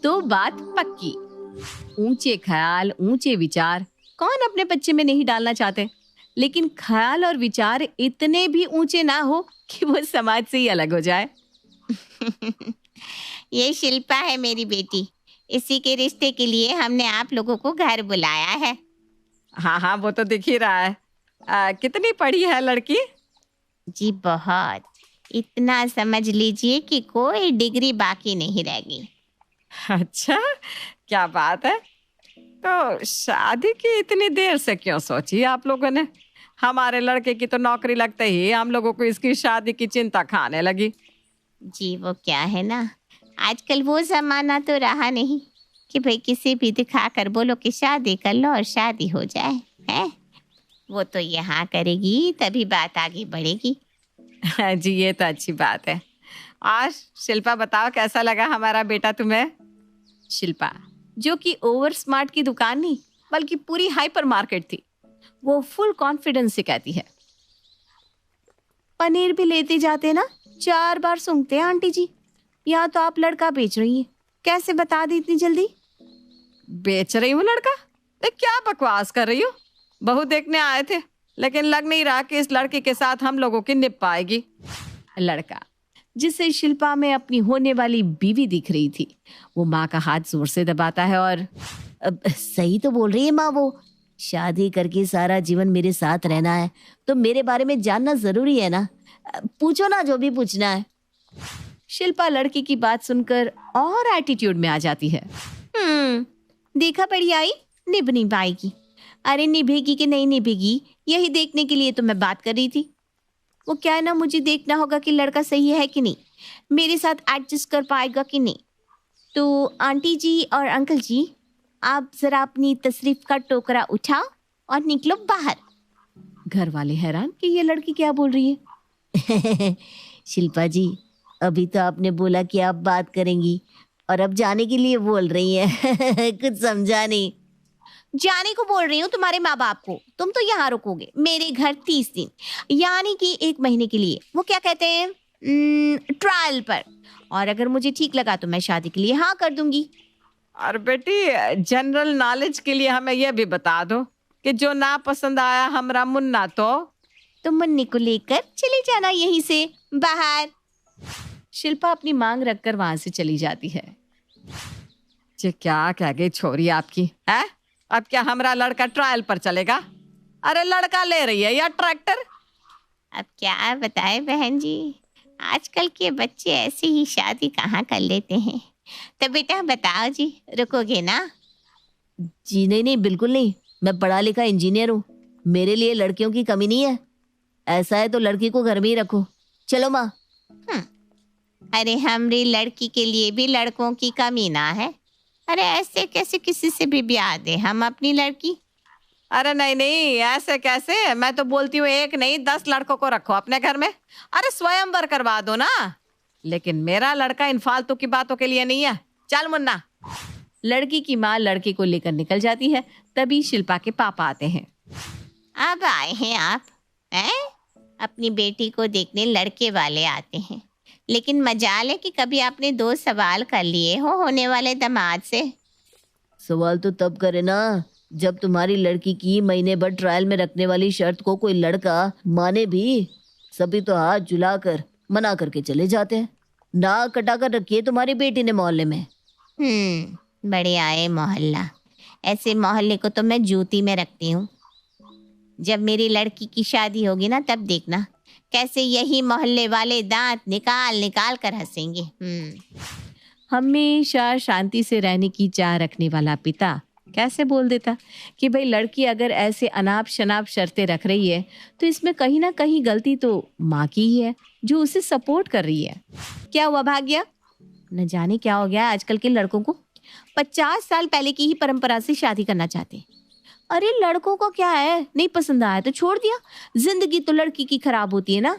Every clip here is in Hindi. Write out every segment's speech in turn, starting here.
तो बात पक्की। ऊंचे ख्याल, ऊंचे विचार कौन अपने बच्चे में नहीं डालना चाहते, लेकिन ख्याल और विचार इतने भी ऊंचे ना हो कि वो समाज से ही अलग हो जाए। ये शिल्पा है मेरी बेटी। इसी के रिश्ते के लिए हमने आप लोगों को घर बुलाया है। हाँ हाँ, वो तो दिख ही रहा है। कितनी पढ़ी है लड़की? जी बहुत। इतना समझ लीजिए कि कोई डिग्री बाकी नहीं रह गई। अच्छा, क्या बात है। तो शादी की इतनी देर से क्यों सोची आप लोगों ने? हमारे लड़के की तो नौकरी लगते ही हम लोगों को इसकी शादी की चिंता खाने लगी। जी वो क्या है ना, आजकल वो जमाना तो रहा नहीं कि भाई किसी भी दिखा कर बोलो कि शादी कर लो और शादी हो जाए है। वो तो यहाँ करेगी तभी बात आगे बढ़ेगी। जी, ये तो अच्छी बात है। आज शिल्पा बताओ, कैसा लगा हमारा बेटा तुम्हें? शिल्पा, जो कि ओवर स्मार्ट की दुकान नहीं बल्कि पूरी हाइपर मार्केट थी, वो फुल कॉन्फिडेंस से कहती है, पनीर भी लेते जाते ना 4 बार सूंघते हैं आंटी जी। यहाँ तो आप लड़का बेच रही हैं, कैसे बता दी इतनी जल्दी? बेच रही हूँ लड़का? क्या बकवास कर रही हो? बहू देखने आए थे, लेकिन लग नहीं रहा कि इस लड़के के साथ हम लोगों की निभ पाएगी। लड़का, जिसे शिल्पा में अपनी होने वाली बीवी दिख रही थी, वो माँ का हाथ जोर से दबाता है और सही तो बोल रही है माँ। वो शादी करके सारा जीवन मेरे साथ रहना है तो मेरे बारे में जानना जरूरी है ना। पूछो ना जो भी पूछना है। शिल्पा लड़की की बात सुनकर और एटीट्यूड में आ जाती है। देखा पड़ी आई, निभ नहीं पाएगी। अरे निभेगी कि नहीं निभेगी, यही देखने के लिए तो मैं बात कर रही थी। वो क्या है ना, मुझे देखना होगा कि लड़का सही है कि नहीं, मेरे साथ एडजस्ट कर पाएगा कि नहीं। तो आंटी जी और अंकल जी, आप जरा अपनी तशरीफ का टोकरा उठाओ और निकलो बाहर। घर वाले हैरान कि ये लड़की क्या बोल रही है। शिल्पा जी, अभी तो आपने बोला कि आप बात करेंगी और अब जाने के लिए बोल रही हैं। कुछ समझा नहीं। जाने को बोल रही हूँ तुम्हारे माँ बाप को। तुम तो यहाँ रुकोगे मेरे घर 30 दिन, यानी कि 1 महीने के लिए। वो क्या कहते हैं, ट्रायल पर। और अगर मुझे ठीक लगा तो मैं शादी के लिए हाँ कर दूंगी। और बेटी, जनरल नॉलेज के लिए हमें यह भी बता दो कि जो ना पसंद आया हमरा मुन्ना तो मुन्नी को लेकर चले जाना यहीं से बाहर। शिल्पा अपनी मांग रखकर वहां से चली जाती है। ये क्या कह गई छोरी आपकी है? अब क्या हमरा लड़का ट्रायल पर चलेगा? अरे लड़का ले रही है या ट्रैक्टर? अब क्या बताए बहन जी, आजकल के बच्चे ऐसे ही शादी कहाँ कर लेते हैं। तो बेटा बताओ जी, रुकोगे ना? जी नहीं नहीं, बिल्कुल नहीं। मैं पढ़ा लिखा इंजीनियर हूँ, मेरे लिए लड़कियों की कमी नहीं है। ऐसा है तो लड़की को घर में ही रखो। चलो माँ। अरे हमारी लड़की के लिए भी लड़कों की कमी ना है। अरे ऐसे कैसे किसी से भी ब्याह दे हम अपनी लड़की? अरे नहीं नहीं, ऐसे कैसे? मैं तो बोलती हूँ 1 नहीं 10 लड़कों को रखो अपने घर में। अरे स्वयंवर करवा दो ना। लेकिन मेरा लड़का इन फालतू की बातों के लिए नहीं है। चल मुन्ना। लड़की की माँ लड़के को लेकर निकल जाती है। तभी शिल्पा के पापा आते हैं। अब आए हैं आप हैं? अपनी बेटी को देखने लड़के वाले आते हैं, लेकिन मजाल है कि कभी आपने 2 सवाल कर लिए हो होने वाले दामाद से। सवाल तो तब करे ना जब तुम्हारी लड़की की महीने भर ट्रायल में रखने वाली शर्त को कोई लड़का माने भी। सभी तो हाथ झुलाकर मना करके चले जाते हैं। नाक कटा कर रखी है तुम्हारी बेटी ने मोहल्ले में। बढ़िया है मोहल्ला। ऐसे मोहल्ले को तो मैं जूती में रखती हूँ। जब मेरी लड़की की शादी होगी ना, तब देखना कैसे यही मोहल्ले वाले दांत निकाल निकाल कर हंसेंगे। हमेशा शांति से रहने की चाह रखने वाला पिता कैसे बोल देता कि भाई लड़की अगर ऐसे अनाप शनाप शर्तें रख रही है तो इसमें कहीं ना कहीं गलती तो माँ की ही है जो उसे सपोर्ट कर रही है। क्या हुआ भाग्या? न जाने क्या हो गया आजकल के लड़कों को। 50 साल पहले की ही परंपरा से शादी करना चाहते। अरे लड़कों को क्या है, नहीं पसंद आया तो छोड़ दिया। जिंदगी तो लड़की की खराब होती है ना।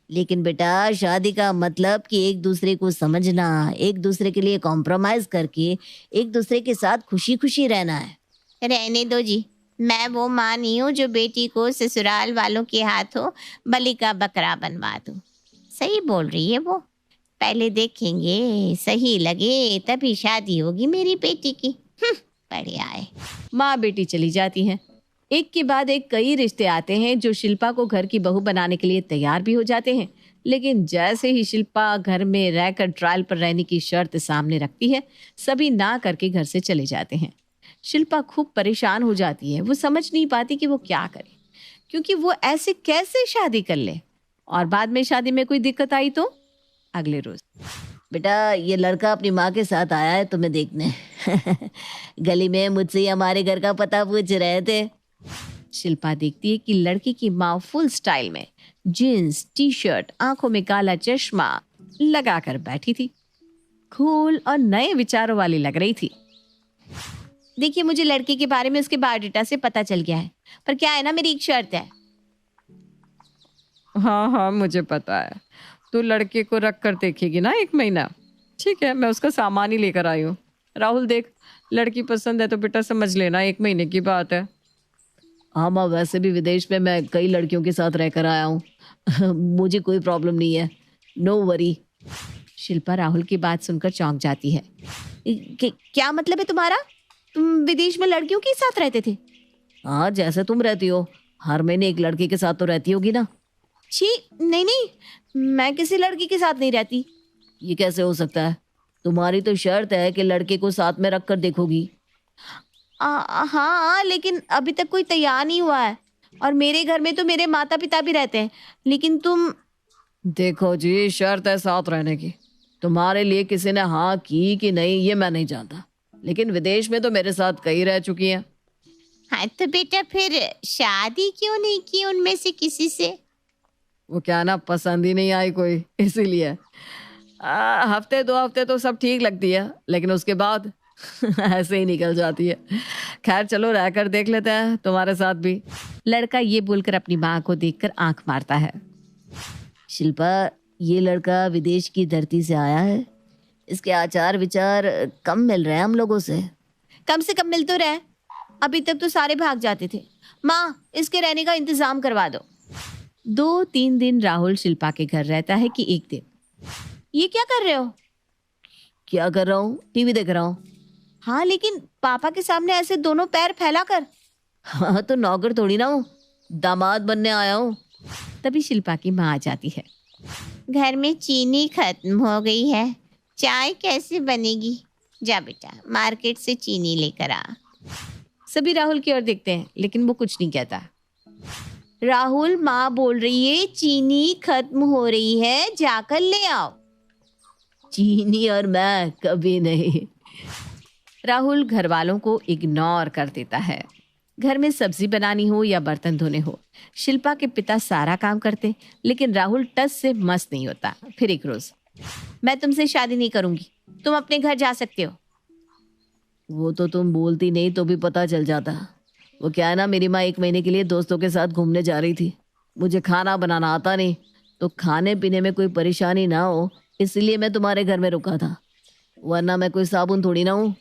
लेकिन बेटा, शादी का मतलब कि एक दूसरे को समझना, एक दूसरे के लिए कॉम्प्रोमाइज करके एक दूसरे के साथ खुशी खुशी रहना है। रहने दो जी, मैं वो माँ नहीं हूँ जो बेटी को ससुराल वालों के हाथों बलि का बकरा बनवा दूँ। सही बोल रही है वो। पहले देखेंगे, सही लगे तभी शादी होगी मेरी बेटी की। बढ़िया है। माँ बेटी चली जाती हैं। एक के बाद एक कई रिश्ते आते हैं जो शिल्पा को घर की बहू बनाने के लिए तैयार भी हो जाते हैं। लेकिन जैसे ही शिल्पा घर में रहकर ट्रायल पर रहने की शर्त सामने रखती है, सभी ना करके घर से चले जाते हैं। शिल्पा खूब परेशान हो जाती है। वो समझ नहीं पाती कि वो क्या करे, क्योंकि वो ऐसे कैसे शादी कर ले और बाद में शादी में कोई दिक्कत आई तो। अगले रोज, बेटा ये लड़का अपनी माँ के साथ आया है तुम्हें देखने। गली में मुझसे ही हमारे घर का पता पूछ रहे थे। शिल्पा देखती है कि लड़की की माँ फुल स्टाइल में जीन्स, टी शर्ट, आंखों में काला चश्मा लगाकर बैठी थी। कूल और नए विचारों वाली लग रही थी। देखिए, मुझे लड़के के बारे में उसके बायोडाटा से पता चल गया है, पर क्या है ना, मेरी एक शर्त है। हाँ हाँ मुझे पता है, तू लड़के को रख कर देखेगी ना 1 महीना। ठीक है, मैं उसका सामान ही लेकर आई हूँ। राहुल देख, लड़की पसंद है तो बेटा समझ लेना 1 महीने की बात है। हाँ माँ, वैसे भी विदेश में मैं कई लड़कियों के साथ रहकर आया हूँ। मुझे कोई प्रॉब्लम नहीं है, नो वरी। शिल्पा राहुल की बात सुनकर चौंक जाती है। क्या मतलब है तुम्हारा? तुम विदेश में लड़कियों के साथ रहते थे? हाँ, जैसे तुम रहती हो, हर महीने एक लड़के के साथ तो रहती होगी ना। छी, नहीं नहीं, मैं किसी लड़की के साथ नहीं रहती। ये कैसे हो सकता है? तुम्हारी तो शर्त है कि लड़के को साथ में रखकर देखोगी। हाँ, लेकिन अभी तक कोई तैयार नहीं हुआ है, और मेरे घर में तो मेरे माता पिता भी रहते हैं। लेकिन तुम देखो जी, शर्त है साथ रहने की। तुम्हारे लिए किसी ने हाँ की कि नहीं ये मैं नहीं जानता, लेकिन विदेश में तो मेरे साथ कई रह चुकी हैं। हाँ, तो बेटा फिर शादी क्यों नहीं की उनमें से किसी से? वो क्या ना, पसंद ही नहीं आई कोई, इसीलिए। हफ्ते 2 हफ्ते तो सब ठीक लगती है, लेकिन उसके बाद ऐसे ही निकल जाती है। खैर चलो, रहकर देख लेते हैं तुम्हारे साथ भी। लड़का ये बोलकर अपनी माँ को देखकर आंख मारता है। शिल्पा, ये लड़का विदेश की धरती से आया है। इसके आचार विचार कम मिल रहे हैं हम लोगों से कम मिल तो रहे, अभी तक तो सारे भाग जाते थे। माँ, इसके रहने का इंतजाम करवा दो। 2-3 दिन राहुल शिल्पा के घर रहता है कि एक दिन। ये क्या कर रहे हो? क्या कर रहा हूँ? टीवी देख रहा हूँ। हाँ, लेकिन पापा के सामने ऐसे दोनों पैर फैला कर। हाँ, तो नौकर थोड़ी ना हूँ, दामाद बनने आया हूँ। तभी शिल्पा की माँ आ जाती है। घर में चीनी खत्म हो गई है, चाय कैसे बनेगी? जा बेटा, मार्केट से चीनी लेकर आ। सभी राहुल की ओर देखते हैं, लेकिन वो कुछ नहीं कहता। राहुल, माँ बोल रही है चीनी खत्म हो रही है, जाकर ले आओ। चीनी और मैं कभी नहीं। राहुल घर वालों को इग्नोर कर देता है। घर में सब्जी बनानी हो या बर्तन धोने हो, शिल्पा के पिता सारा काम करते, लेकिन राहुल टस से मस्त नहीं होता। फिर एक रोज, मैं तुमसे शादी नहीं करूंगी, तुम अपने घर जा सकते हो। वो तो तुम बोलती नहीं तो भी पता चल जाता। वो क्या है ना, मेरी माँ 1 महीने के लिए दोस्तों के साथ घूमने जा रही थी। मुझे खाना बनाना आता नहीं, तो खाने पीने में कोई परेशानी ना हो इसलिए मैं तुम्हारे घर में रुका था। वरना मैं कोई साबुन थोड़ी ना हूँ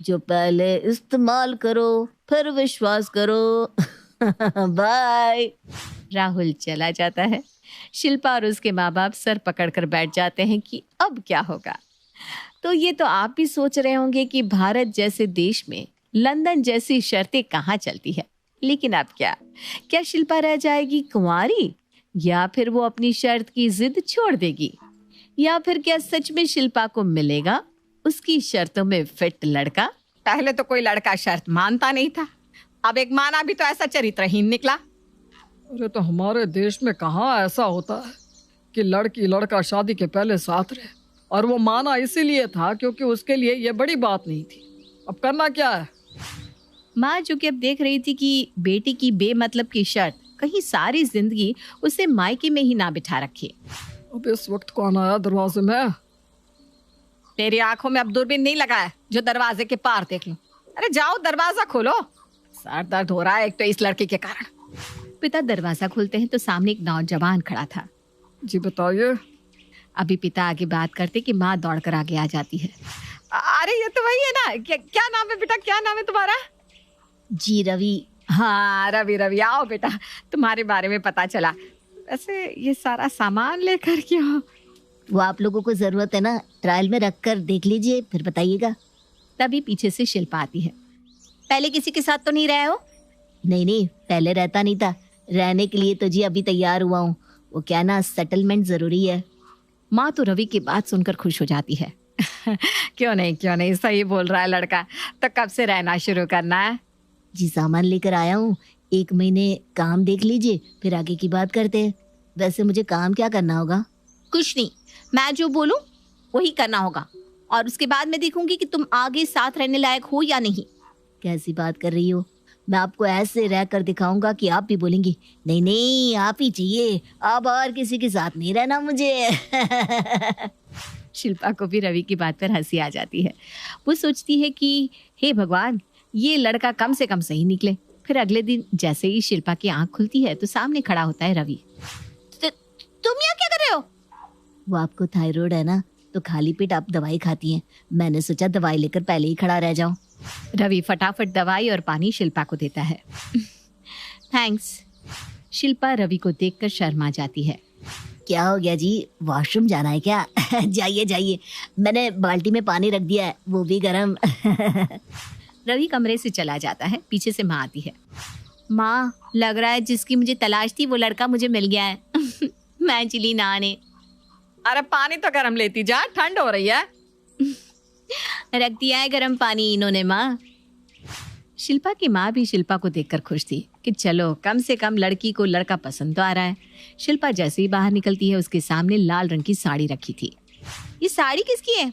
जो पहले इस्तेमाल करो फिर विश्वास करो। बाय। राहुल चला जाता है। शिल्पा और उसके माँ बाप सर पकड़कर बैठ जाते हैं कि अब क्या होगा। तो ये तो आप भी सोच रहे होंगे कि भारत जैसे देश में लंदन जैसी शर्तें कहाँ चलती है, लेकिन अब क्या शिल्पा रह जाएगी कुंवारी, या फिर वो अपनी शर्त की जिद छोड़ देगी, या फिर क्या सच में शिल्पा को मिलेगा उसकी शर्तों में फिट लड़का? पहले तो कोई लड़का शर्त मानता नहीं था, अब एक माना भी तो ऐसा चरित्रहीन निकला। अरे तो हमारे देश में कहाँ ऐसा होता है कि लड़की लड़का शादी के पहले साथ रहे, और वो माना इसीलिए था क्योंकि उसके लिए ये बड़ी बात नहीं थी। अब करना क्या है? माँ जो कि अब देख रही थी कि बेटी की बेमतलब की शर्त कहीं सारी जिंदगी उसे मायके में ही ना बिठा रखे। अब इस वक्त कौन आया दरवाजे में? तेरी आंखों में अब दूरबीन नहीं लगा है जो दरवाजे के पार देख लो। अरे जाओ दरवाजा खोलो, सर दर्द हो रहा है एक तो इस लड़की के कारण। पिता दरवाजा खोलते हैं तो सामने एक नौजवान खड़ा था। जी बताइए। अभी पिता आगे बात करते कि माँ दौड़कर आगे आ जाती है। अरे ये तो वही है ना, क्या नाम है बेटा, क्या नाम है तुम्हारा? जी रवि। हाँ रवि, आओ बेटा, तुम्हारे बारे में पता चला। वैसे ये सारा सामान लेकर क्यों? वो आप लोगों को जरूरत है ना, ट्रायल में रख कर देख लीजिए, फिर बताइएगा। तभी पीछे से शिल्पा आती है। पहले किसी के साथ तो नहीं रहे हो? नहीं, पहले रहता नहीं था। रहने के लिए तो जी अभी तैयार हुआ हूँ। वो क्या ना, सेटलमेंट जरूरी है। माँ तो रवि की बात सुनकर खुश हो जाती है। क्यों नहीं, सही बोल रहा है लड़का। तो कब से रहना शुरू करना है? जी सामान लेकर आया हूँ, 1 महीने काम देख लीजिए, फिर आगे की बात करते हैं। वैसे मुझे काम क्या करना होगा? कुछ नहीं, मैं जो बोलूं वही करना होगा, और उसके बाद मैं देखूंगी कि तुम आगे साथ रहने लायक हो या नहीं। कैसी बात कर रही हो? मैं आपको ऐसे रह कर दिखाऊंगा कि आप भी बोलेंगी नहीं आप ही चाहिए, अब और किसी के साथ नहीं रहना मुझे। शिल्पा को भी रवि की बात पर हंसी आ जाती है। वो सोचती है कि हे भगवान, ये लड़का कम से कम सही निकले। फिर अगले दिन जैसे ही शिल्पा की आंख खुलती है तो सामने खड़ा होता है रवि। तुम यहाँ क्या कर रहे हो? वो आपको थायराइड है ना, तो खाली पेट आप दवाई खाती हैं। मैंने सोचा दवाई लेकर पहले ही खड़ा रह जाऊं। रवि फटाफट दवाई और पानी शिल्पा को देता है। थैंक्स। शिल्पा रवि को देखकर शर्मा जाती है। क्या हो गया जी, वॉशरूम जाना है क्या? जाइए, मैंने बाल्टी में पानी रख दिया है, वो भी गर्म। रवि कमरे से चला जाता है। पीछे से माँ आती है। माँ, लग रहा है जिसकी मुझे तलाश थी वो लड़का मुझे मिल गया है। मैं चली नहाने। अरे पानी तो गर्म लेती जा, ठंड हो रही है। रख दिया है गर्म पानी इन्होंने माँ। शिल्पा की माँ भी शिल्पा को देखकर खुश थी कि चलो कम से कम लड़की को लड़का पसंद तो आ रहा है। शिल्पा जैसे ही बाहर निकलती है उसके सामने लाल रंग की साड़ी रखी थी। ये साड़ी किसकी है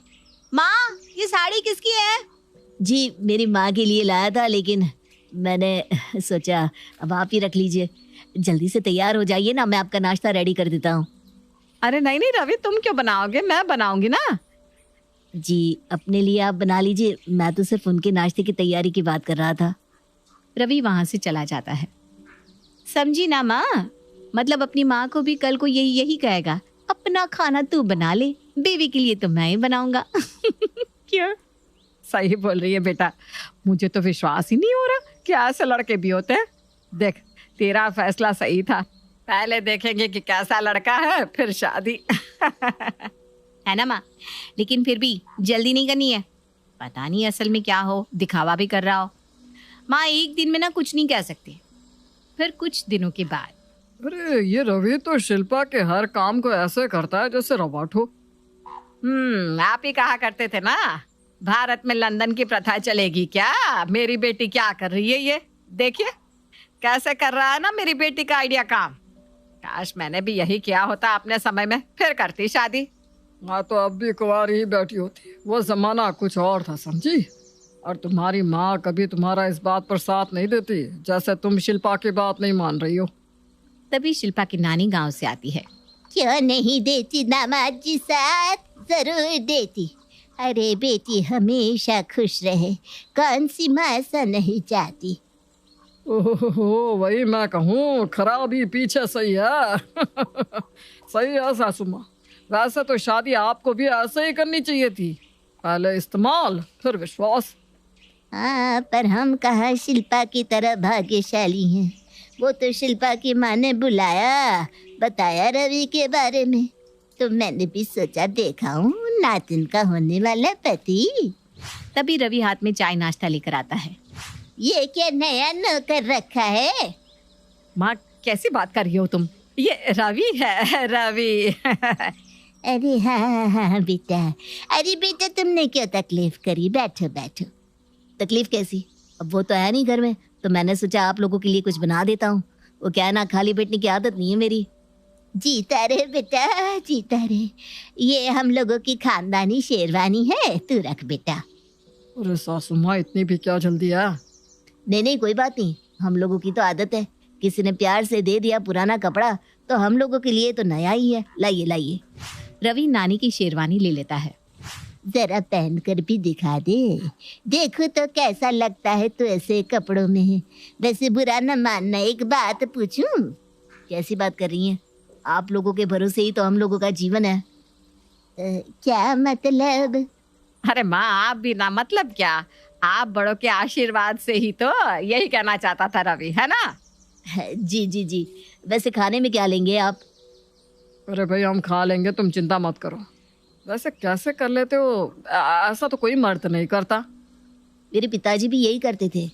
माँ? ये साड़ी किसकी है? जी मेरी माँ के लिए लाया था, लेकिन मैंने सोचा अब आप ही रख लीजिए। जल्दी से तैयार हो जाइए ना, मैं आपका नाश्ता रेडी कर देता हूँ। अरे नहीं रवि, तुम क्यों बनाओगे, मैं बनाऊंगी ना। जी अपने लिए आप बना लीजिए, मैं तो सिर्फ उनके नाश्ते की तैयारी की बात कर रहा था। रवि वहां से चला जाता है। समझी ना माँ? मतलब अपनी माँ को भी कल को यही कहेगा, अपना खाना तू बना ले, बेबी के लिए तो मैं ही बनाऊंगा। क्यों? सही बोल रही है बेटा, मुझे तो विश्वास ही नहीं हो रहा कि ऐसे लड़के भी होते हैं। देख, तेरा फैसला सही था। पहले देखेंगे कि कैसा लड़का है, फिर शादी। है ना माँ? लेकिन फिर भी जल्दी नहीं करनी है। पता नहीं असल में क्या हो, दिखावा भी कर रहा हो। माँ, एक दिन में ना कुछ नहीं कह सकती। फिर कुछ दिनों के बाद अरे ये रवि तो शिल्पा के हर काम को ऐसे करता है जैसे रोबोट हो। आप ही कहा करते थे ना, भारत में लंदन की प्रथा चलेगी क्या? मेरी बेटी क्या कर रही है, ये देखिए कैसे कर रहा है ना मेरी बेटी का आइडिया काम। काश मैंने भी यही किया होता अपने समय में, फिर करती शादी। मैं तो अब भी कुंवारी ही बैठी होती, वो जमाना कुछ और था, समझी। और तुम्हारी माँ कभी तुम्हारा इस बात पर साथ नहीं देती, जैसे तुम शिल्पा की बात नहीं मान रही हो। तभी शिल्पा की नानी गांव से आती है। क्यों नहीं देती दामाद जी साथ? जरूर देती। अरे बेटी हमेशा खुश रहे, कौन सी माँ ऐसा नहीं चाहती। ओहो, वही मैं कहूँ, खराबी पीछे सही है। सही है सासू माँ। वैसे तो शादी आपको भी ऐसे ही करनी चाहिए थी, पहले इस्तेमाल फिर विश्वास। हाँ, पर हम कहाँ शिल्पा की तरह भाग्यशाली हैं। वो तो शिल्पा की माँ ने बुलाया, बताया रवि के बारे में, तो मैंने भी सोचा देखा हूँ नातिन का होने वाला पति। तभी रवि हाथ में चाय नाश्ता लेकर आता है। ये क्या नया नौकर रखा है? माँ कैसी बात कर रही हो तुम? ये रवि है, रवि। अरे हाँ बेटा, अरे बेटा तुमने क्यों तकलीफ करी, बैठो बैठो। तकलीफ कैसी, अब वो तो है नहीं घर में, तो मैंने सोचा आप लोगों के लिए कुछ बना देता हूँ। वो क्या है ना, खाली बैठने की आदत नहीं है मेरी। जीता रहे बेटा, जीता रहे। ये हम लोगों की खानदानी शेरवानी है, तू रख बेटा। अरे सासू माँ, इतनी भी क्या जल्दी है? नहीं कोई बात नहीं, हम लोगों की तो आदत है, किसी ने प्यार से दे दिया पुराना कपड़ा तो हम लोगों के लिए तो नया ही है। लाइए लाइए। रवि नानी की शेरवानी ले लेता है। जरा पहन कर भी दिखा दे, देखो तो कैसा लगता है तो ऐसे कपड़ों में। वैसे बुरा न मानना, एक बात पूछूं? कैसी बात कर रही हैं? आप लोगों के भरोसे ही तो हम लोगों का जीवन है। क्या मतलब? अरे माँ, आप भी ना, मतलब क्या, आप बड़ों के आशीर्वाद से ही तो, यही कहना चाहता था रवि, है ना? जी। वैसे खाने में क्या लेंगे आप? अरे भाई हम खा लेंगे, तुम चिंता मत करो। वैसे कैसे कर लेते हो, ऐसा तो कोई मर्द नहीं करता। मेरे पिताजी भी यही करते थे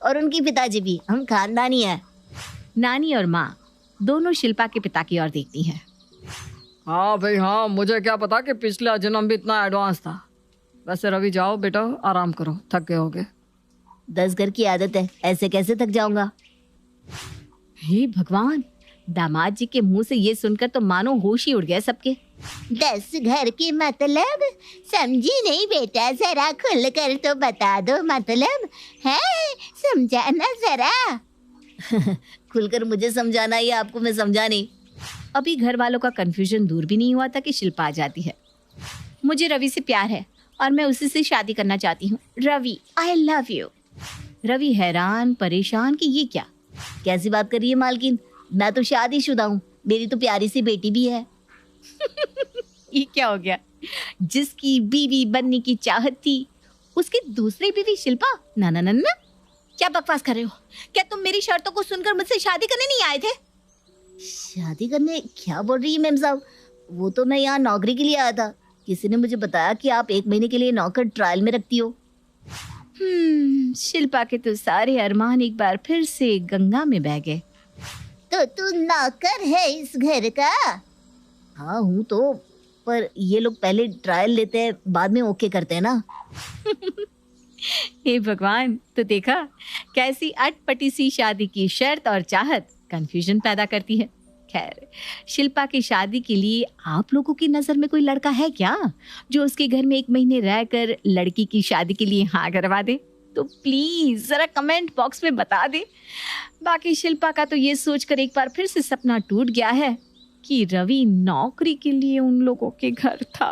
और उनके पिताजी भी, हम खानदानी है। नानी और माँ दोनों शिल्पा के पिता की ओर देखती हैं। हाँ भाई हाँ, मुझे क्या पता कि पिछला जन्म भी इतना एडवांस था। वैसे रवि जाओ बेटा, आराम करो, थक गए होगे। 10 घर की आदत है, ऐसे कैसे थक जाऊंगा। हे भगवान, दामाद जी के मुंह से ये सुनकर तो मानो होश ही उड़ गए सबके। 10 घर की मतलब समझी नहीं बेटा, जरा खुल कर तो बता दो, मतलब है समझाना जरा। खुलकर मुझे समझाना या आपको मैं समझा नहीं। अभी घर वालों का कंफ्यूजन दूर भी नहीं हुआ था कि शिल्पा आ जाती है। मुझे रवि से प्यार है और मैं उसी से शादी करना चाहती हूँ। Ravi, I love you. Ravi हैरान परेशान कि ये क्या। कैसी बात कर रही है मालकिन, मैं तो शादीशुदा हूँ, मेरी तो प्यारी सी बेटी भी है। ये क्या हो गया, जिसकी बीवी बनने की चाहत थी उसकी दूसरी बीवी शिल्पा। ना ना ना ना, क्या बकवास कर रहे हो? क्या तुम मेरी शर्तों को सुनकर मुझसे शादी करने नहीं आए थे? शादी करने? क्या बोल रही है मैम साहब, वो तो मैं यहाँ नौकरी के लिए आया था। किसी ने मुझे बताया कि आप 1 महीने के लिए नौकर ट्रायल में रखती हो। शिल्पा के तो सारे अरमान एक बार फिर से गंगा में बह गए। तो तू नौकर है इस घर का? हाँ हूँ तो, पर ये लोग पहले ट्रायल लेते हैं, बाद में ओके करते हैं ना। हे भगवान, तो देखा कैसी अटपटी सी शादी की शर्त और चाहत कंफ्यूजन पैदा करती है। खैर, शिल्पा की शादी के लिए आप लोगों की नजर में कोई लड़का है क्या जो उसके घर में 1 महीने रहकर लड़की की शादी के लिए हाँ करवा दे? तो प्लीज जरा कमेंट बॉक्स में बता दे। बाकी शिल्पा का तो ये सोचकर एक बार फिर से सपना टूट गया है कि रवि नौकरी के लिए उन लोगों के घर था।